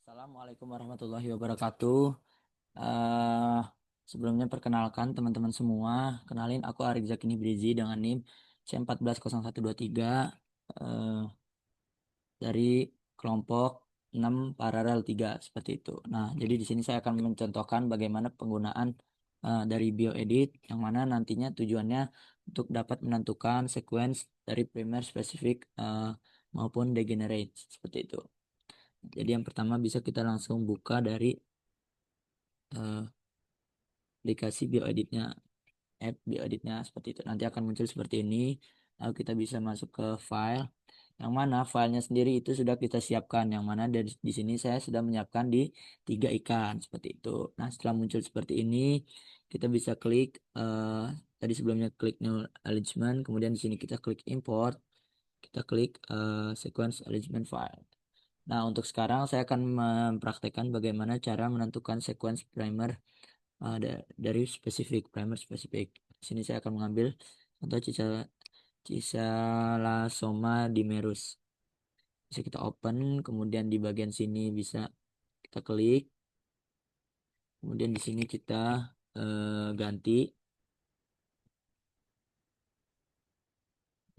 Assalamualaikum warahmatullahi wabarakatuh. Eh, Sebelumnya perkenalkan teman-teman semua, kenalin aku Arik Zakini Brizi dengan NIM C140123 eh, dari kelompok 6 paralel 3 seperti itu. Nah, jadi di sini saya akan mencontohkan bagaimana penggunaan dari bioedit yang mana nantinya tujuannya untuk dapat menentukan sequence dari primer spesifik maupun degenerate seperti itu. Jadi yang pertama bisa kita langsung buka dari eh, aplikasi bioeditnya, app bioeditnya seperti itu. Nanti akan muncul seperti ini. Lalu kita bisa masuk ke file, yang mana filenya sendiri itu sudah kita siapkan, yang mana dari di sini saya sudah menyiapkan di 3 ikan seperti itu. Nah, setelah muncul seperti ini, kita bisa klik tadi sebelumnya klik new arrangement, kemudian di sini kita klik import, kita klik sequence arrangement file. Nah, untuk sekarang saya akan mempraktekkan bagaimana cara menentukan sequence primer dari spesifik primer spesifik. Di sini saya akan mengambil contoh Cisalasoma dimerus. Bisa kita open, kemudian di bagian sini bisa kita klik, kemudian di sini kita ganti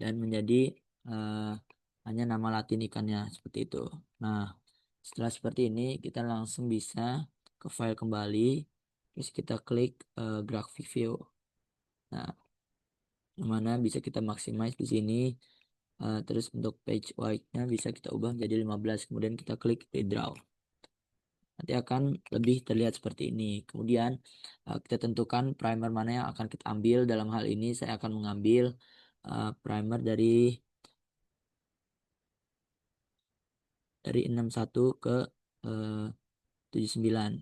dan menjadi eh, hanya nama Latin ikannya seperti itu. Nah, setelah seperti ini kita langsung bisa ke file kembali, terus kita klik graphic view. Nah, yang mana bisa kita maximize di sini. Terus untuk page weight-nya bisa kita ubah menjadi 15. Kemudian kita klik redraw. Nanti akan lebih terlihat seperti ini. Kemudian kita tentukan primer mana yang akan kita ambil. Dalam hal ini saya akan mengambil primer dari 61 ke 79.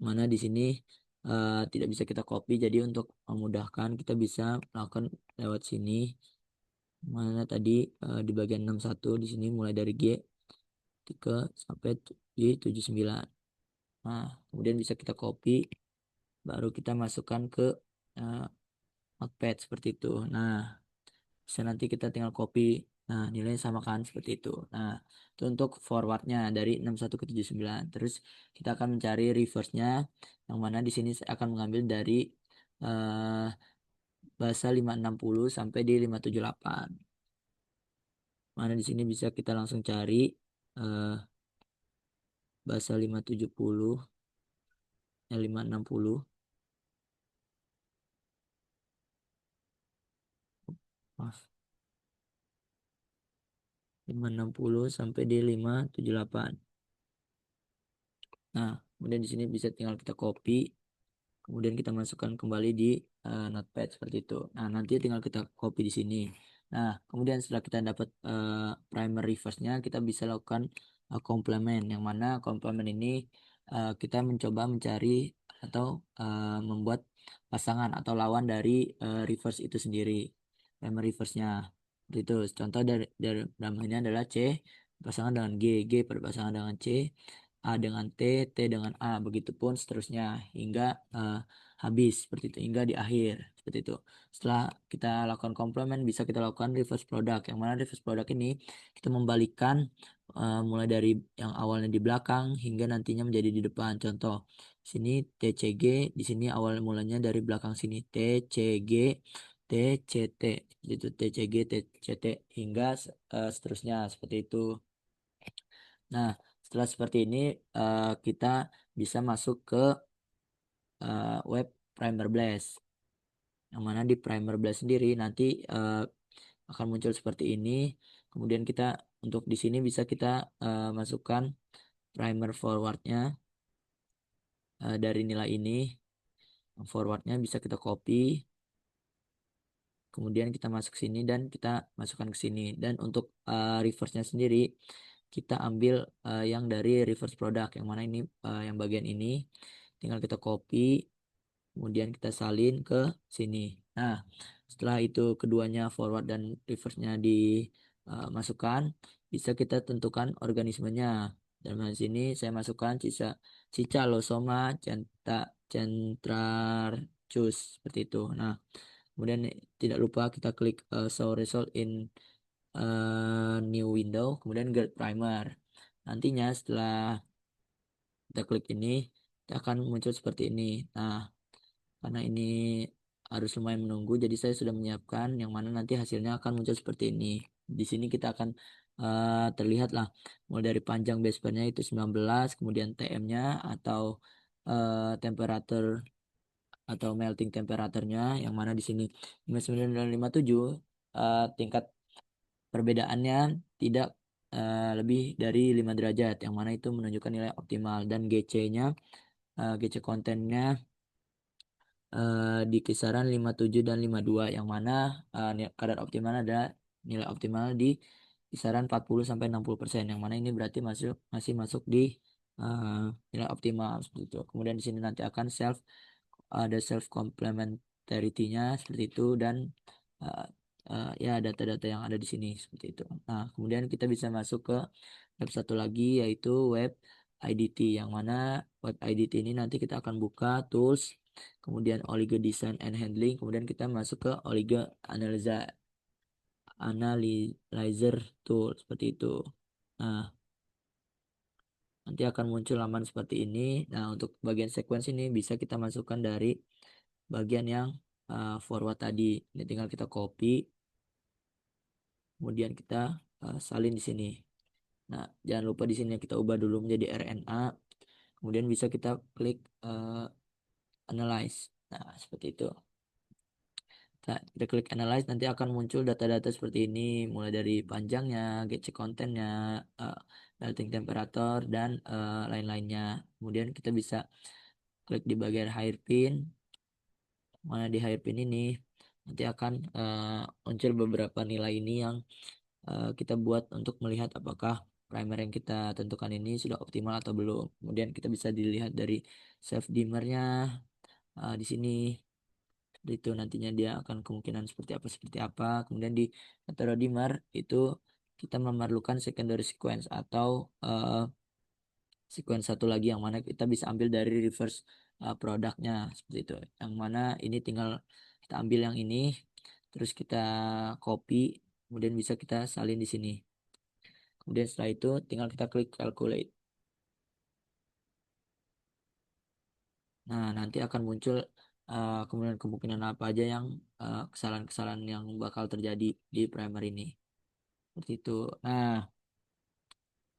Mana di sini tidak bisa kita copy. Jadi untuk memudahkan kita bisa melakukan lewat sini. Mana tadi di bagian 61 di sini mulai dari G ke sampai di 79. Nah, kemudian bisa kita copy, baru kita masukkan ke uh, notepad seperti itu. Nah, bisa nanti kita tinggal copy. Nah, nilainya sama kan seperti itu. Nah, itu untuk forwardnya dari 61 ke 79. Terus kita akan mencari reverse-nya, yang mana di sini saya akan mengambil dari uh, bahasa 560 sampai di 578. Mana di sini bisa kita langsung cari uh, bahasa 570 ya 560. Maaf. 560 sampai di 578. Nah, kemudian di sini bisa tinggal kita copy, kemudian kita masukkan kembali di notepad seperti itu. Nah, nanti tinggal kita copy di sini. Nah, kemudian setelah kita dapat primer reverse-nya, kita bisa lakukan complement, yang mana complement ini kita mencoba mencari atau membuat pasangan atau lawan dari reverse itu sendiri, primer reverse-nya. Seperti itu. Contoh dari dalam hal ini adalah C berpasangan dengan G, G berpasangan dengan C, A dengan T, T dengan A, begitupun seterusnya hingga habis seperti itu, hingga di akhir seperti itu. Setelah kita lakukan komplement, bisa kita lakukan reverse product, yang mana reverse product ini kita membalikkan mulai dari yang awalnya di belakang hingga nantinya menjadi di depan. Contoh sini TCG, di sini awal mulanya dari belakang sini TCG, TCT, itu TCG, TCT hingga seterusnya seperti itu. Nah, setelah seperti ini kita bisa masuk ke web Primer Blast. Yang mana di Primer Blast sendiri nanti akan muncul seperti ini. Kemudian kita untuk di sini bisa kita masukkan primer forwardnya dari nilai ini. Forwardnya bisa kita copy. Kemudian kita masuk sini dan kita masukkan ke sini. Dan untuk reverse-nya sendiri kita ambil yang dari reverse product, yang mana ini yang bagian ini tinggal kita copy, kemudian kita salin ke sini. Nah, setelah itu keduanya forward dan reverse-nya dimasukkan, bisa kita tentukan organismenya. Dalam hal sini saya masukkan Cicalosoma centrarchus seperti itu. Nah, kemudian tidak lupa kita klik show result in new window, kemudian get primer. nantinya setelah kita klik ini, kita akan muncul seperti ini. Nah, karena ini harus lumayan menunggu, jadi saya sudah menyiapkan yang mana nanti hasilnya akan muncul seperti ini. Di sini kita akan terlihat lah mulai dari panjang base pairnya itu 19, kemudian TM-nya atau temperatur atau melting temperaturnya yang mana di sini 59 dan 57, tingkat perbedaannya tidak lebih dari 5 derajat, yang mana itu menunjukkan nilai optimal, dan GC-nya, GC kontennya di kisaran 57 dan 52, yang mana kadar optimal ada nilai optimal di kisaran 40 sampai 60%, yang mana ini berarti masih masuk di eh, nilai optimal seperti itu. Kemudian di sini nanti akan ada self complementarity-nya seperti itu, dan eh, ya data-data yang ada di sini seperti itu. Nah, kemudian kita bisa masuk ke web satu lagi, yaitu web IDT, yang mana web IDT ini nanti kita akan buka tools, kemudian Oligo Design and Handling, kemudian kita masuk ke Oligo Analyzer Tool seperti itu. Nah, nanti akan muncul laman seperti ini. Nah, untuk bagian sequence ini bisa kita masukkan dari bagian yang forward tadi. Ini tinggal kita copy, kemudian kita salin di sini. Nah, jangan lupa di sini kita ubah dulu menjadi RNA. Kemudian bisa kita klik analyze. Nah, seperti itu. Kita klik analyze, nanti akan muncul data-data seperti ini, mulai dari panjangnya, GC kontennya, uh, melting temperature, dan lain-lainnya. Kemudian kita bisa klik di bagian hairpin, mana di hairpin ini nanti akan muncul beberapa nilai ini yang kita buat untuk melihat apakah primer yang kita tentukan ini sudah optimal atau belum. Kemudian kita bisa dilihat dari self dimmernya di sini. Itu nantinya dia akan kemungkinan seperti apa. Kemudian di heterodimer itu kita memerlukan secondary sequence atau sequence satu lagi, yang mana kita bisa ambil dari reverse produknya seperti itu. Yang mana ini tinggal kita ambil yang ini, terus kita copy, kemudian bisa kita salin di sini. Kemudian setelah itu tinggal kita klik calculate. Nah, nanti akan muncul kemungkinan-kemungkinan apa aja yang kesalahan-kesalahan yang bakal terjadi di primer ini. Seperti itu. Nah,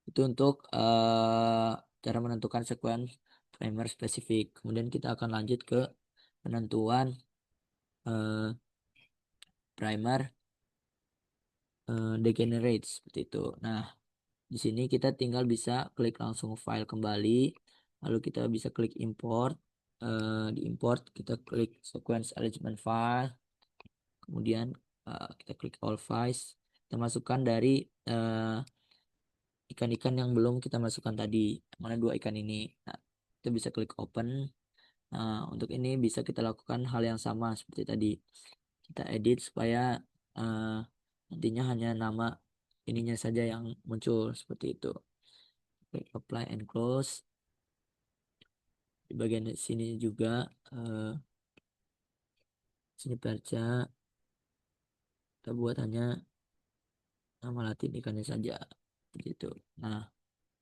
itu untuk cara menentukan sequence primer spesifik. Kemudian kita akan lanjut ke penentuan eh, primer degenerate seperti itu. Nah, di sini kita tinggal bisa klik langsung file kembali, lalu kita bisa klik import. Di import kita klik sequence arrangement file, kemudian kita klik all files. Kita masukkan dari eh, ikan-ikan yang belum kita masukkan tadi, mana dua ikan ini. Nah, kita bisa klik open. Nah, untuk ini bisa kita lakukan hal yang sama seperti tadi. Kita edit supaya eh, nantinya hanya nama ininya saja yang muncul seperti itu. Klik apply and close. Di bagian sini juga sini baca, kita buat hanya nama latin ikannya saja seperti itu. Nah,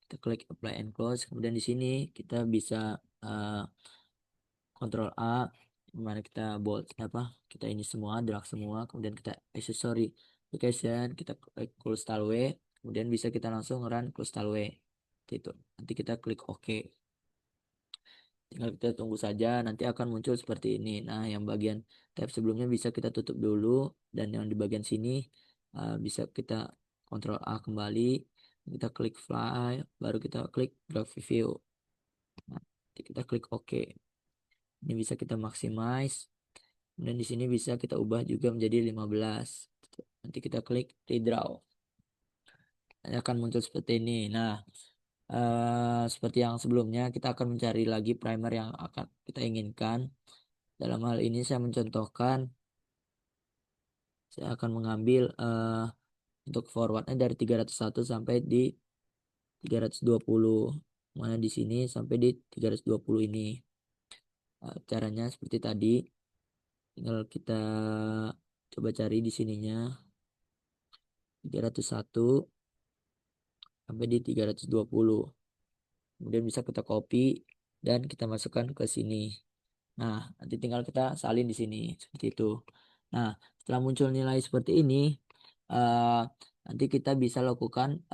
kita klik apply and close. Kemudian di sini kita bisa eh, Ctrl A, mana kita bold apa, kita ini semua, drag semua, kemudian kita accessory application, kita klik Crystal W, kemudian bisa kita langsung run Crystal W. Itu nanti kita klik OK, tinggal kita tunggu saja, nanti akan muncul seperti ini. Nah, yang bagian tab sebelumnya bisa kita tutup dulu, dan yang di bagian sini bisa kita Ctrl A kembali, kita klik fly, baru kita klik drag view. Nah, nanti kita klik OK. Ini bisa kita maximize. Dan di sini bisa kita ubah juga menjadi 15. Nanti kita klik redraw. Nanti akan muncul seperti ini. Nah, seperti yang sebelumnya, kita akan mencari lagi primer yang akan kita inginkan. Dalam hal ini saya mencontohkan, saya akan mengambil untuk forwardnya dari 301 sampai di 320. Mana di sini sampai di 320 ini. Caranya seperti tadi. Tinggal kita coba cari di sininya 301. sampai di 320. Kemudian bisa kita copy dan kita masukkan ke sini. Nah, nanti tinggal kita salin di sini seperti itu. Nah, setelah muncul nilai seperti ini, eh, nanti kita bisa lakukan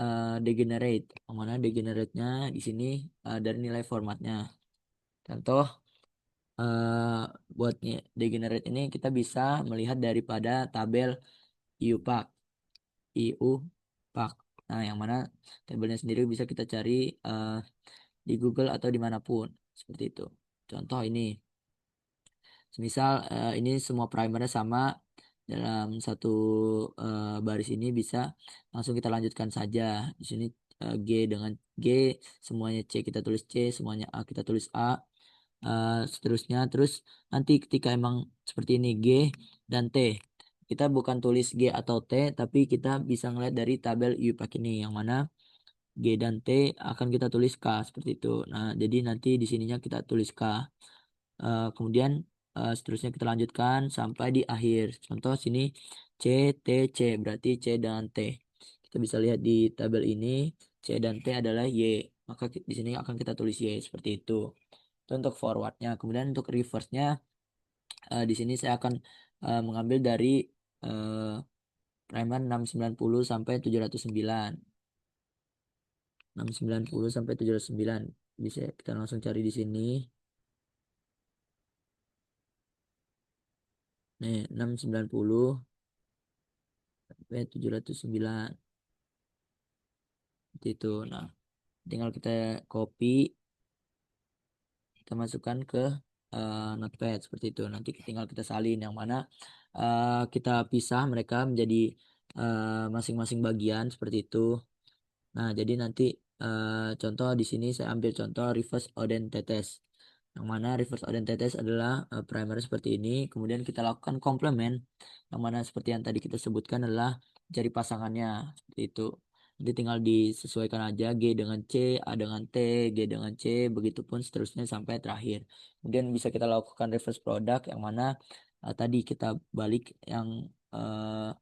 degenerate. Yang mana degenerate-nya di sini dari nilai formatnya. Contoh, eh, buat degenerate ini kita bisa melihat daripada tabel IUPAC, IUPAC. Nah, yang mana tabelnya sendiri bisa kita cari eh, di Google atau dimanapun seperti itu. Contoh ini. Misal ini semua primernya sama dalam satu baris ini bisa langsung kita lanjutkan saja. Di sini G dengan G, semuanya C kita tulis C, semuanya A kita tulis A, seterusnya. Terus nanti ketika emang seperti ini G dan T, kita bukan tulis G atau T, tapi kita bisa ngeliat dari tabel IUPAC ini yang mana G dan T akan kita tulis K seperti itu. Nah, jadi nanti di sininya kita tulis K. Kemudian seterusnya kita lanjutkan sampai di akhir. Contoh sini C, T, C berarti C dan T. Kita bisa lihat di tabel ini C dan T adalah Y. Maka di sini akan kita tulis Y seperti itu. Itu untuk forwardnya. Kemudian untuk reverse-nya di sini saya akan mengambil dari eh, primer 690 sampai 709. 690 sampai 709. Bisa kita langsung cari di sini. Nih, 690 sampai 709. Seperti itu. Nah, tinggal kita copy, kita masukkan ke Notepad seperti itu. Nanti tinggal kita salin yang mana kita pisah mereka menjadi masing-masing bagian seperti itu. Nah, jadi nanti contoh di sini saya ambil contoh reverse odenttetes. Yang mana reverse odenttetes adalah primer seperti ini. Kemudian kita lakukan complement. Yang mana seperti yang tadi kita sebutkan adalah jari pasangannya. Seperti itu. Jadi tinggal disesuaikan aja G dengan C, A dengan T, G dengan C, begitupun seterusnya sampai terakhir. Kemudian bisa kita lakukan reverse product yang mana tadi kita balik yang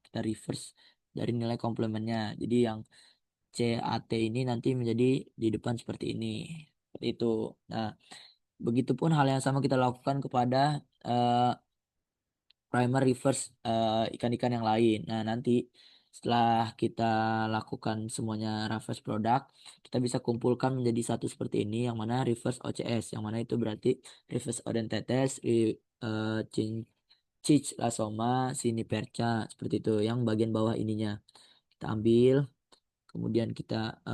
kita reverse dari nilai komplementnya. Jadi yang CAT ini nanti menjadi di depan seperti ini. Seperti itu. Nah, begitupun hal yang sama kita lakukan kepada eh, primer reverse ikan-ikan yang lain. Nah, nanti setelah kita lakukan semuanya reverse product, kita bisa kumpulkan menjadi satu seperti ini yang mana reverse OCS, yang mana itu berarti reverse odontetes, chinch lasoma, siniperca seperti itu yang bagian bawah ininya. Kita ambil. Kemudian kita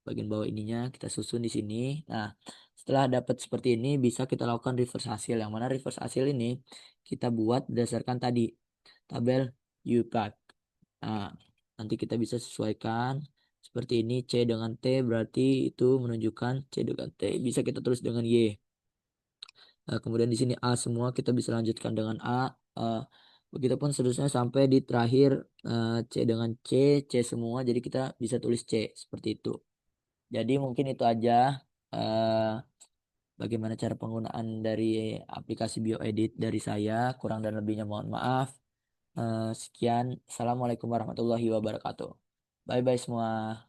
bagian bawah ininya kita susun di sini. Nah, setelah dapat seperti ini bisa kita lakukan reverse hasil. Yang mana reverse hasil ini kita buat berdasarkan tadi tabel UPAC. Nah, nanti kita bisa sesuaikan seperti ini C dengan T berarti itu menunjukkan C dengan T bisa kita tulis dengan Y. Kemudian di sini A semua kita bisa lanjutkan dengan A. Eh, Begitupun seterusnya sampai di terakhir C dengan C, C semua. Jadi kita bisa tulis C seperti itu. Jadi mungkin itu aja eh, bagaimana cara penggunaan dari aplikasi BioEdit dari saya. Kurang dan lebihnya mohon maaf. Sekian. Assalamualaikum warahmatullahi wabarakatuh. Bye bye semua.